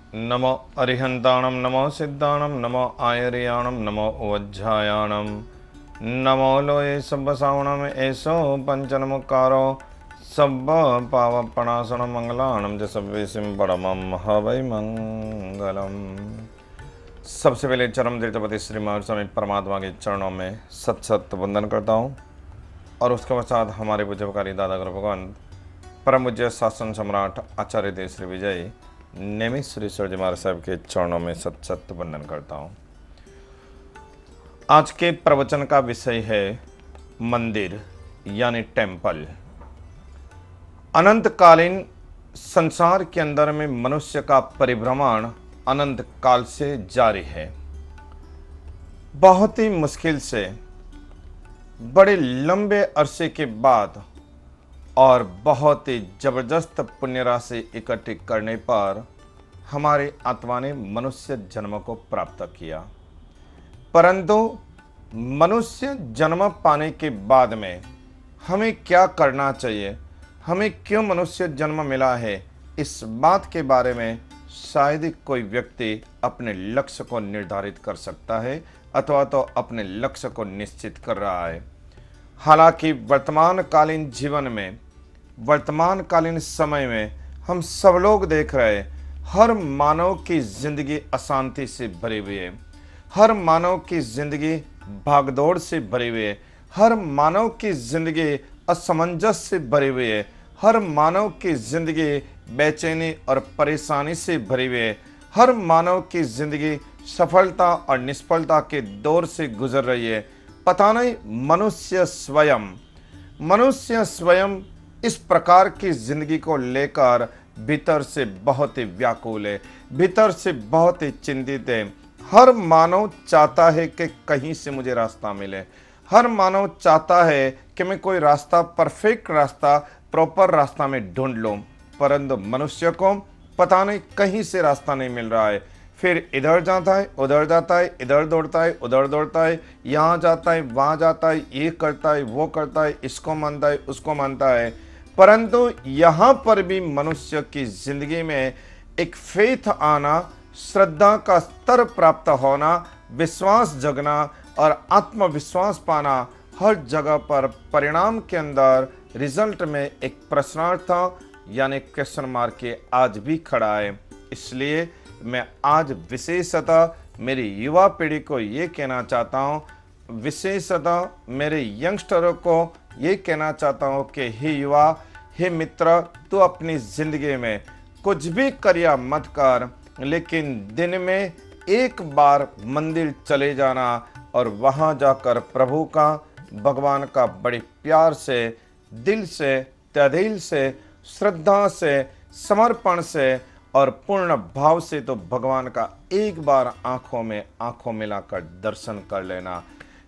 नमो अरिहंताणं नमो सिद्धाणं नमो आयर्याणं नमो वज्झायाणं नमो लोये सब्बसावणं एषो पंचनमुकारो सब्ब पावपणासनं मंगलाणं च सब्वेसिं परमं हवै मंगलम। सबसे पहले चरम तीर्थपति श्री महावीर स्वामी परमात्मा के चरणों में सत सत वंदन करता हूँ और उसके पश्चात हमारे पूज्यकारी दादा गुरु भगवान परम पूज्य शासन सम्राट आचार्य देव श्री विजय नेमी श्री सूर्य महाराज साहब के चरणों में सत सत वंदन करता हूँ। आज के प्रवचन का विषय है मंदिर यानी टेम्पल। अनंतकालीन संसार के अंदर में मनुष्य का परिभ्रमण अनंत काल से जारी है। बहुत ही मुश्किल से बड़े लंबे अरसे के बाद और बहुत ही जबरदस्त पुण्य राशि इकट्ठी करने पर हमारे आत्मा ने मनुष्य जन्म को प्राप्त किया, परंतु मनुष्य जन्म पाने के बाद में हमें क्या करना चाहिए, हमें क्यों मनुष्य जन्म मिला है, इस बात के बारे में शायद ही कोई व्यक्ति अपने लक्ष्य को निर्धारित कर सकता है अथवा तो अपने लक्ष्य को निश्चित कर रहा है। हालांकि वर्तमान कालीन जीवन में, वर्तमान कालीन समय में हम सब लोग देख रहे हैं, हर मानव की जिंदगी अशांति से भरी हुई है, हर मानव की जिंदगी भागदौड़ से भरी हुई है, हर मानव की जिंदगी असमंजस से भरी हुई है, हर मानव की जिंदगी बेचैनी और परेशानी से भरी हुई है, हर मानव की जिंदगी सफलता और निष्फलता के दौर से गुजर रही है। पता नहीं मनुष्य स्वयं इस प्रकार की जिंदगी को लेकर भीतर से बहुत ही व्याकुल है, भीतर से बहुत ही चिंतित है। हर मानव चाहता है कि कहीं से मुझे रास्ता मिले, हर मानव चाहता है कि मैं कोई रास्ता, परफेक्ट रास्ता, प्रॉपर रास्ता में ढूंढ लूं, परंतु मनुष्य को पता नहीं कहीं से रास्ता नहीं मिल रहा है। फिर इधर जाता है, उधर जाता है, इधर दौड़ता है, उधर दौड़ता है, यहाँ जाता है, वहाँ जाता है, ये करता है, वो करता है, इसको मानता है, उसको मानता है, परंतु यहाँ पर भी मनुष्य की जिंदगी में एक फेथ आना, श्रद्धा का स्तर प्राप्त होना, विश्वास जगना और आत्मविश्वास पाना, हर जगह पर परिणाम के अंदर रिजल्ट में एक प्रश्नार्थ यानी क्वेश्चन मार्क के आज भी खड़ा है। इसलिए मैं आज विशेषतः मेरी युवा पीढ़ी को ये कहना चाहता हूँ, विशेषतः मेरे यंगस्टरों को ये कहना चाहता हूँ कि हे युवा, हे मित्र, तू अपनी जिंदगी में कुछ भी करिया मत कर, लेकिन दिन में एक बार मंदिर चले जाना और वहाँ जाकर प्रभु का, भगवान का बड़े प्यार से, दिल से, तदिल से, श्रद्धा से, समर्पण से और पूर्ण भाव से तो भगवान का एक बार आंखों में आंखों मिलाकर दर्शन कर लेना।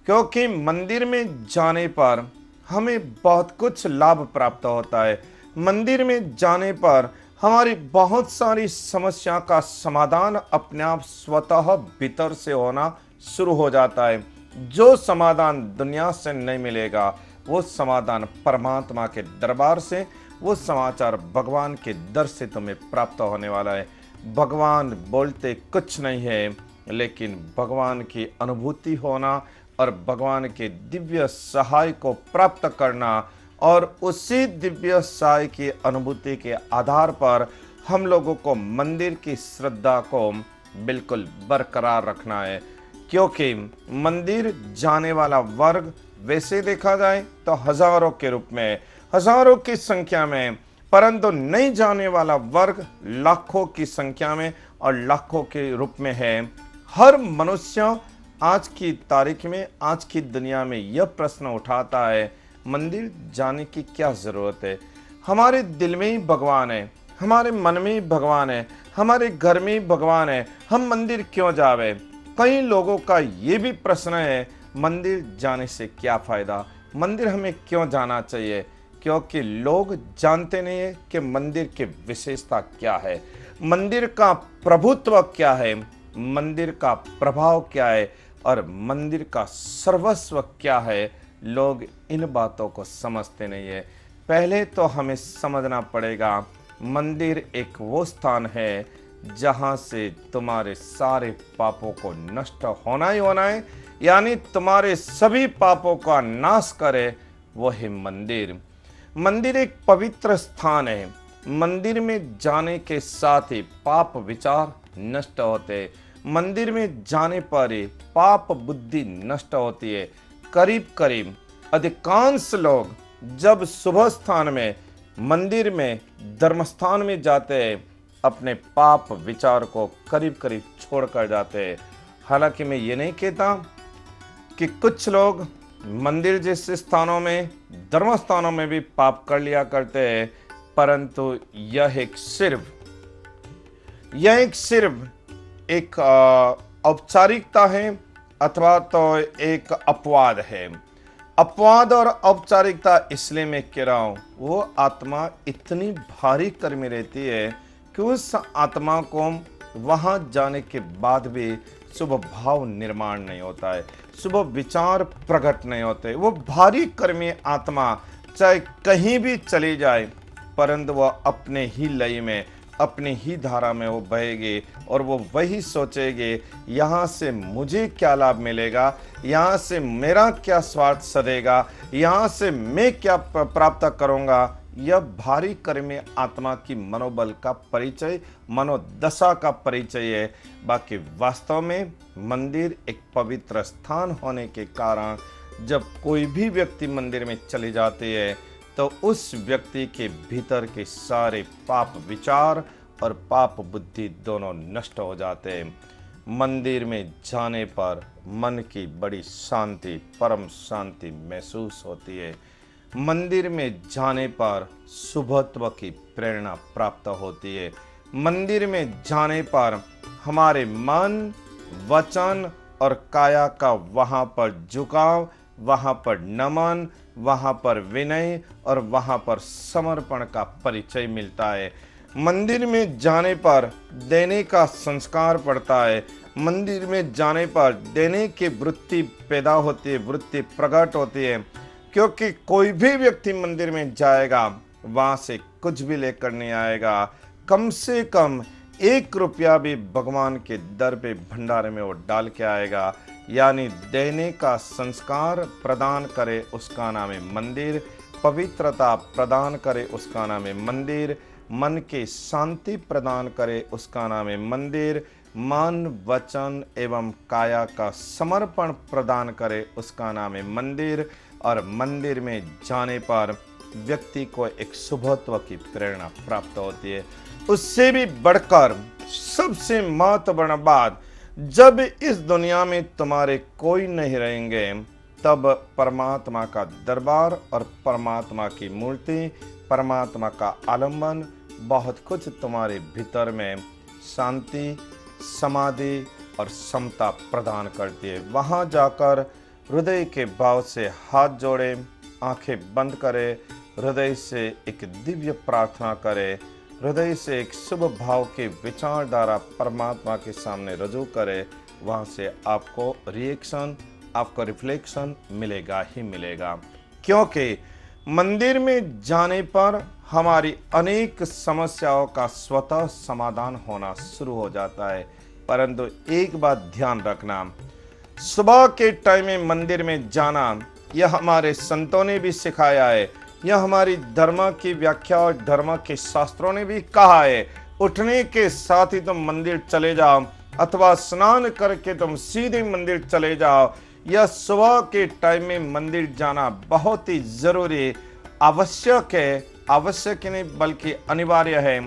क्योंकि मंदिर में जाने पर हमें बहुत कुछ लाभ प्राप्त होता है। मंदिर में जाने पर हमारी बहुत सारी समस्या का समाधान अपने आप स्वतः भीतर से होना शुरू हो जाता है। जो समाधान दुनिया से नहीं मिलेगा, वो समाधान परमात्मा के दरबार से, वो समाचार भगवान के दर से तुम्हें प्राप्त होने वाला है। भगवान बोलते कुछ नहीं है, लेकिन भगवान की अनुभूति होना और भगवान के दिव्य सहाय को प्राप्त करना और उसी दिव्य सहाय की अनुभूति के आधार पर हम लोगों को मंदिर की श्रद्धा को बिल्कुल बरकरार रखना है। क्योंकि मंदिर जाने वाला वर्ग वैसे देखा जाए तो हजारों के रूप में, हजारों की संख्या में, परंतु नहीं जाने वाला वर्ग लाखों की संख्या में और लाखों के रूप में है। हर मनुष्य आज की तारीख में, आज की दुनिया में यह प्रश्न उठाता है, मंदिर जाने की क्या जरूरत है? हमारे दिल में ही भगवान है, हमारे मन में ही भगवान है, हमारे घर में ही भगवान है, हम मंदिर क्यों जावे? कई लोगों का ये भी प्रश्न है, मंदिर जाने से क्या फायदा, मंदिर हमें क्यों जाना चाहिए? क्योंकि लोग जानते नहीं है कि मंदिर की विशेषता क्या है, मंदिर का प्रभुत्व क्या है, मंदिर का प्रभाव क्या है और मंदिर का सर्वस्व क्या है। लोग इन बातों को समझते नहीं है। पहले तो हमें समझना पड़ेगा, मंदिर एक वो स्थान है जहां से तुम्हारे सारे पापों को नष्ट होना ही होना है, यानी तुम्हारे सभी पापों का नाश करे, वो है मंदिर। मंदिर एक पवित्र स्थान है। मंदिर में जाने के साथ ही पाप विचार नष्ट होते हैं। मंदिर में जाने पर ही पाप बुद्धि नष्ट होती है। करीब करीब अधिकांश लोग जब सुबह स्थान में, मंदिर में, धर्मस्थान में जाते हैं, अपने पाप विचार को करीब करीब छोड़कर जाते हैं। हालांकि मैं ये नहीं कहता कि कुछ लोग मंदिर जैसे स्थानों में, धर्म स्थानों में भी पाप कर लिया करते हैं, परंतु यह सिर्फ एक औपचारिकता है, अथवा तो एक अपवाद है। अपवाद और औपचारिकता इसलिए मैं कह रहा हूं, वो आत्मा इतनी भारी कर्मी रहती है कि उस आत्मा को वहां जाने के बाद भी शुभ भाव निर्माण नहीं होता है, शुभ विचार प्रकट नहीं होते। वो भारी कर्मी आत्मा चाहे कहीं भी चली जाए, परंतु वह अपने ही लय में, अपनी ही धारा में वो बहेगी और वो वही सोचेगी, यहाँ से मुझे क्या लाभ मिलेगा, यहाँ से मेरा क्या स्वार्थ सधेगा, यहाँ से मैं क्या प्राप्त करूँगा। यह भारी कर्मी आत्मा की मनोबल का परिचय, मनोदशा का परिचय है। बाकी वास्तव में मंदिर एक पवित्र स्थान होने के कारण जब कोई भी व्यक्ति मंदिर में चले जाते हैं तो उस व्यक्ति के भीतर के सारे पाप विचार और पाप बुद्धि दोनों नष्ट हो जाते हैं। मंदिर में जाने पर मन की बड़ी शांति, परम शांति महसूस होती है। मंदिर में जाने पर शुभत्व की प्रेरणा प्राप्त होती है। मंदिर में जाने पर हमारे मन, वचन और काया का वहाँ पर झुकाव, वहाँ पर नमन, वहाँ पर विनय और वहाँ पर समर्पण का परिचय मिलता है। मंदिर में जाने पर देने का संस्कार पड़ता है। मंदिर में जाने पर देने की वृत्ति पैदा होती है, वृत्ति प्रकट होती है, क्योंकि कोई भी व्यक्ति मंदिर में जाएगा वहां से कुछ भी लेकर नहीं आएगा। कम से कम 1 रुपया भी भगवान के दर पे भंडारे में वो डाल के आएगा। यानी देने का संस्कार प्रदान करे उसका नाम है मंदिर, पवित्रता प्रदान करे उसका नाम है मंदिर, मन के शांति प्रदान करे उसका नाम है मंदिर, मन, वचन एवं काया का समर्पण प्रदान करे उसका नाम है मंदिर। और मंदिर में जाने पर व्यक्ति को एक शुभत्व की प्रेरणा प्राप्त होती है। उससे भी बढ़कर सबसे महत्वपूर्ण बात, जब इस दुनिया में तुम्हारे कोई नहीं रहेंगे, तब परमात्मा का दरबार और परमात्मा की मूर्ति, परमात्मा का आलंबन, बहुत कुछ तुम्हारे भीतर में शांति, समाधि और समता प्रदान करती है। वहाँ जाकर हृदय के भाव से हाथ जोड़े, आंखें बंद करे, हृदय से एक दिव्य प्रार्थना करे, हृदय से एक शुभ भाव के विचारधारा परमात्मा के सामने रजू करे। वहाँ से आपको रिएक्शन, आपको रिफ्लेक्शन मिलेगा ही मिलेगा। क्योंकि मंदिर में जाने पर हमारी अनेक समस्याओं का स्वतः समाधान होना शुरू हो जाता है। परंतु एक बात ध्यान रखना, सुबह के टाइम में मंदिर में जाना, यह हमारे संतों ने भी सिखाया है, यह हमारी धर्म की व्याख्या और धर्म के शास्त्रों ने भी कहा है। उठने के साथ ही तुम मंदिर चले जाओ अथवा स्नान करके तुम सीधे मंदिर चले जाओ। यह सुबह के टाइम में मंदिर जाना बहुत ही जरूरी, आवश्यक है। आवश्यक नहीं बल्कि अनिवार्य है।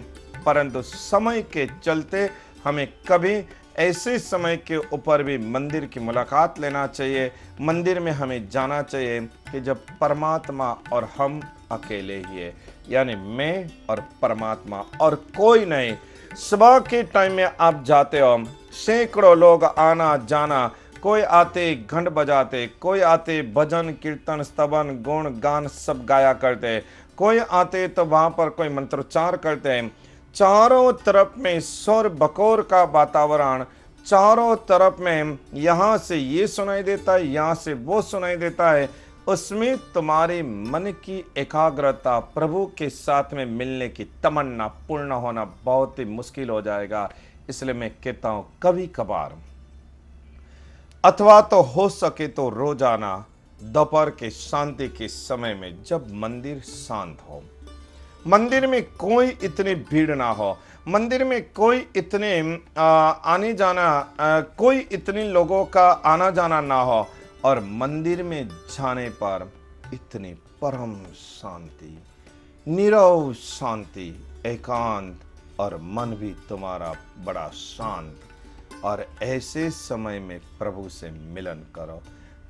परंतु समय के चलते हमें कभी ऐसे समय के ऊपर भी मंदिर की मुलाकात लेना चाहिए। मंदिर में हमें जाना चाहिए कि जब परमात्मा और हम अकेले ही है, यानी मैं और परमात्मा और कोई नहीं। सुबह के टाइम में आप जाते हो, सैकड़ों लोग आना जाना, कोई आते घंट बजाते, कोई आते भजन कीर्तन स्तवन गुण गान सब गाया करते, कोई आते तो वहां पर कोई मंत्रोच्चार करते हैं। चारों तरफ में शोर बकोर का वातावरण, चारों तरफ में यहाँ से ये सुनाई देता है, यहाँ से वो सुनाई देता है। उसमें तुम्हारे मन की एकाग्रता, प्रभु के साथ में मिलने की तमन्ना पूर्ण होना बहुत ही मुश्किल हो जाएगा। इसलिए मैं कहता हूं कभी कभार अथवा तो हो सके तो रोजाना दोपहर के शांति के समय में, जब मंदिर शांत हो, मंदिर में कोई इतनी भीड़ ना हो, मंदिर में कोई इतने आने जाना कोई इतने लोगों का आना जाना ना हो, और मंदिर में जाने पर इतनी परम शांति, नीरव शांति, एकांत, और मन भी तुम्हारा बड़ा शांत। और ऐसे समय में प्रभु से मिलन करो,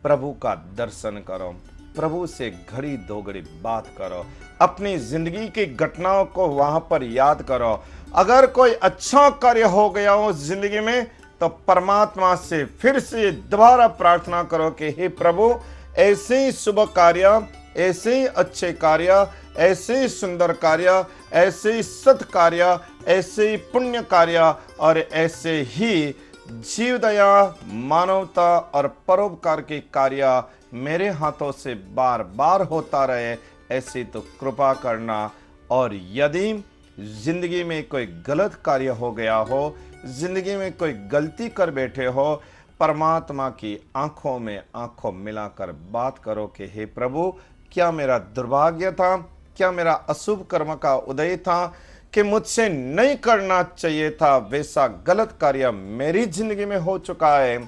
प्रभु का दर्शन करो, प्रभु से घड़ी दो घड़ी बात करो, अपनी जिंदगी की घटनाओं को वहां पर याद करो। अगर कोई अच्छा कार्य हो गया हो जिंदगी में, तो परमात्मा से फिर से दोबारा प्रार्थना करो कि हे प्रभु, ऐसे ही शुभ कार्य, ऐसे ही अच्छे कार्य, ऐसे ही सुंदर कार्य, ऐसे ही सत कार्य, ऐसे ही पुण्य कार्य, और ऐसे ही जीवदया, मानवता और परोपकार के कार्य मेरे हाथों से बार बार होता रहे, ऐसी तो कृपा करना। और यदि जिंदगी में कोई गलत कार्य हो गया हो, जिंदगी में कोई गलती कर बैठे हो, परमात्मा की आंखों में आंखों मिलाकर बात करो कि हे प्रभु, क्या मेरा दुर्भाग्य था, क्या मेरा अशुभ कर्म का उदय था कि मुझसे नहीं करना चाहिए था, वैसा गलत कार्य मेरी जिंदगी में हो चुका है,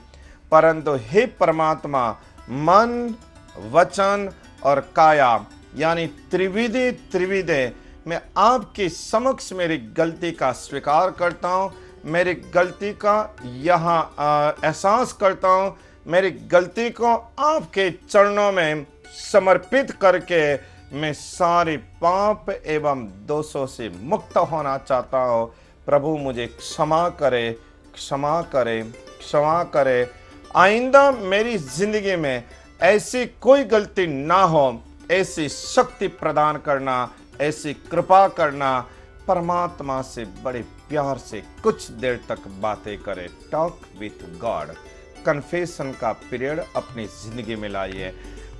परंतु हे परमात्मा, मन, वचन और काया यानी त्रिविधे मैं आपके समक्ष मेरी गलती का स्वीकार करता हूँ, मेरी गलती का यहाँ एहसास करता हूँ, मेरी गलती को आपके चरणों में समर्पित करके मैं सारे पाप एवं दोषों से मुक्त होना चाहता हूँ। प्रभु मुझे क्षमा करे, क्षमा करे, क्षमा करे। आइंदा मेरी जिंदगी में ऐसी कोई गलती ना हो, ऐसी शक्ति प्रदान करना, ऐसी कृपा करना। परमात्मा से बड़े प्यार से कुछ देर तक बातें करें, टॉक विथ गॉड। कन्फेशन का पीरियड अपनी जिंदगी में लाइए।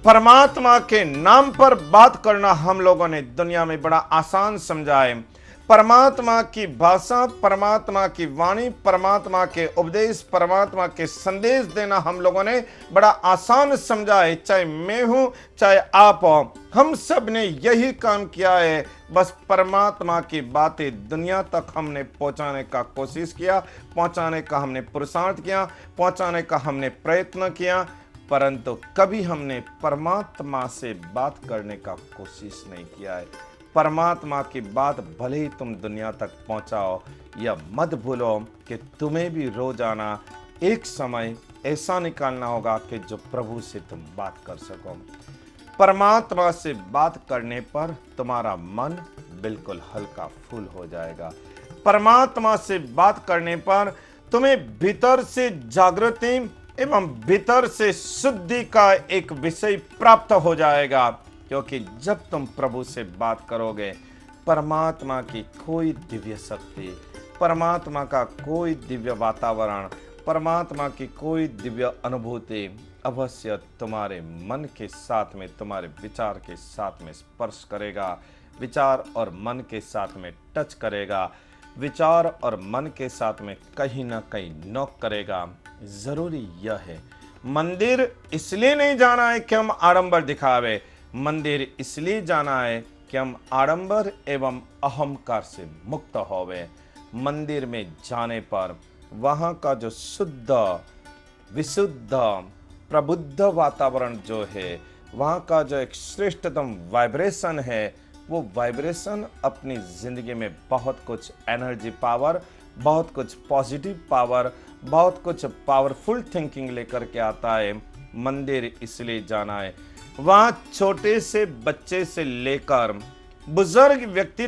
परमात्मा के नाम पर बात करना हम लोगों ने दुनिया में बड़ा आसान समझा है। परमात्मा की भाषा, परमात्मा की वाणी, परमात्मा के उपदेश, परमात्मा के संदेश देना हम लोगों ने बड़ा आसान समझा है। चाहे मैं हूं, चाहे आप हो, हम सब ने यही काम किया है। बस परमात्मा की बातें दुनिया तक हमने पहुंचाने का कोशिश किया, पहुंचाने का हमने पुरुषार्थ किया, पहुंचाने का हमने प्रयत्न किया, परंतु कभी हमने परमात्मा से बात करने का कोशिश नहीं किया है। परमात्मा की बात भले ही तुम दुनिया तक पहुंचाओ, या मत भूलो कि तुम्हें भी रोजाना एक समय ऐसा निकालना होगा कि जो प्रभु से तुम बात कर सको। परमात्मा से बात करने पर तुम्हारा मन बिल्कुल हल्का फूल हो जाएगा। परमात्मा से बात करने पर तुम्हें भीतर से जागृति एवं भीतर से शुद्धि का एक विषय प्राप्त हो जाएगा, क्योंकि जब तुम प्रभु से बात करोगे, परमात्मा की कोई दिव्य शक्ति, परमात्मा का कोई दिव्य वातावरण, परमात्मा की कोई दिव्य अनुभूति अवश्य तुम्हारे मन के साथ में, तुम्हारे विचार के साथ में स्पर्श करेगा, विचार और मन के साथ में टच करेगा, विचार और मन के साथ में कहीं ना कहीं नॉक करेगा। जरूरी यह है, मंदिर इसलिए नहीं जाना है कि हम आडंबर दिखावे, मंदिर इसलिए जाना है कि हम आडंबर एवं अहंकार से मुक्त होवे। मंदिर में जाने पर वहाँ का जो शुद्ध, विशुद्ध, प्रबुद्ध वातावरण जो है, वहाँ का जो एक श्रेष्ठतम वाइब्रेशन है, वो वाइब्रेशन अपनी जिंदगी में बहुत कुछ एनर्जी पावर, बहुत कुछ पॉजिटिव पावर, बहुत कुछ पावरफुल थिंकिंग लेकर के आता है। मंदिर इसलिए जाना है, वहाँ छोटे से बच्चे से लेकर बुजुर्ग व्यक्ति